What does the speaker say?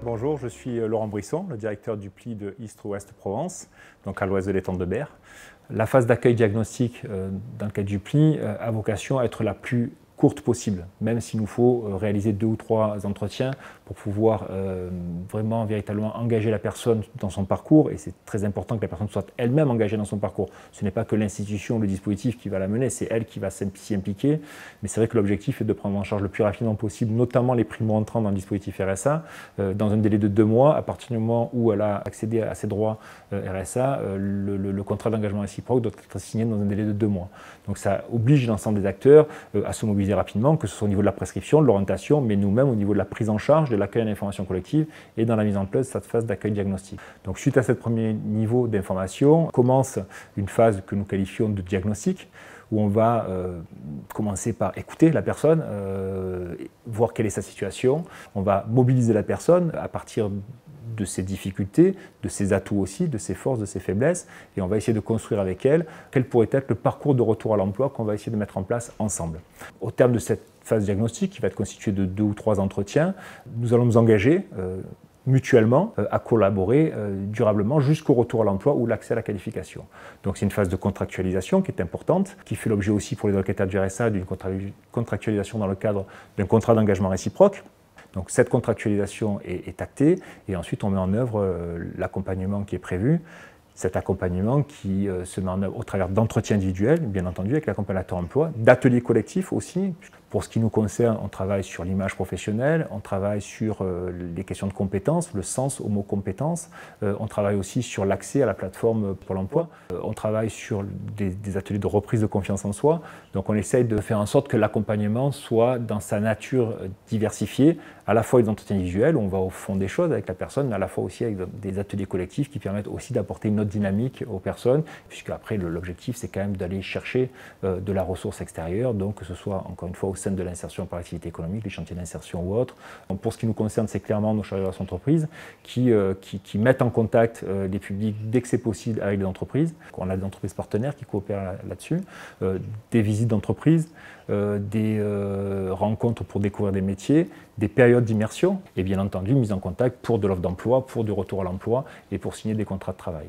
Bonjour, je suis Laurent Brisson, le directeur du PLI de Istres-Ouest Provence, donc à l'ouest de l'étang de Berre. La phase d'accueil diagnostique dans le cadre du PLI a vocation à être la plus courte possible, même s'il nous faut réaliser 2 ou 3 entretiens pour pouvoir vraiment, véritablement engager la personne dans son parcours. Et c'est très important que la personne soit elle-même engagée dans son parcours. Ce n'est pas que l'institution, le dispositif qui va la mener, c'est elle qui va s'y impliquer. Mais c'est vrai que l'objectif est de prendre en charge le plus rapidement possible, notamment les primo-entrants dans le dispositif RSA, dans un délai de 2 mois, à partir du moment où elle a accédé à ses droits RSA, le contrat d'engagement réciproque doit être signé dans un délai de 2 mois. Donc ça oblige l'ensemble des acteurs à se mobiliser rapidement, que ce soit au niveau de la prescription, de l'orientation, mais nous-mêmes au niveau de la prise en charge, de l'accueil de l'information collective et dans la mise en place de cette phase d'accueil diagnostic. Donc suite à ce premier niveau d'information, commence une phase que nous qualifions de diagnostic, où on va commencer par écouter la personne, voir quelle est sa situation. On va mobiliser la personne à partir de ses difficultés, de ses atouts aussi, de ses forces, de ses faiblesses, et on va essayer de construire avec elle quel pourrait être le parcours de retour à l'emploi qu'on va essayer de mettre en place ensemble. Au terme de cette phase diagnostique, qui va être constituée de 2 ou 3 entretiens, nous allons nous engager mutuellement à collaborer durablement jusqu'au retour à l'emploi ou l'accès à la qualification. Donc c'est une phase de contractualisation qui est importante, qui fait l'objet aussi pour les allocataires du RSA d'une contractualisation dans le cadre d'un contrat d'engagement réciproque. Donc cette contractualisation est actée et ensuite on met en œuvre l'accompagnement qui est prévu. Cet accompagnement qui se met en œuvre au travers d'entretiens individuels, bien entendu, avec l'accompagnateur emploi, d'ateliers collectifs aussi. Pour ce qui nous concerne, on travaille sur l'image professionnelle, on travaille sur les questions de compétences, le sens au mot compétences, on travaille aussi sur l'accès à la plateforme Pôle emploi, on travaille sur des ateliers de reprise de confiance en soi. Donc on essaye de faire en sorte que l'accompagnement soit dans sa nature diversifiée, à la fois des entretiens individuels, où on va au fond des choses avec la personne, mais à la fois aussi avec des ateliers collectifs qui permettent aussi d'apporter une autre dynamique aux personnes, puisque après l'objectif c'est quand même d'aller chercher de la ressource extérieure, donc que ce soit encore une fois au sein de l'insertion par l'activité économique, les chantiers d'insertion ou autres. Donc pour ce qui nous concerne, c'est clairement nos chargés d'entreprise qui mettent en contact les publics dès que c'est possible avec les entreprises. On a des entreprises partenaires qui coopèrent là-dessus, des visites d'entreprise, des rencontres pour découvrir des métiers, des périodes d'immersion et bien entendu mise en contact pour de l'offre d'emploi, pour du retour à l'emploi et pour signer des contrats de travail.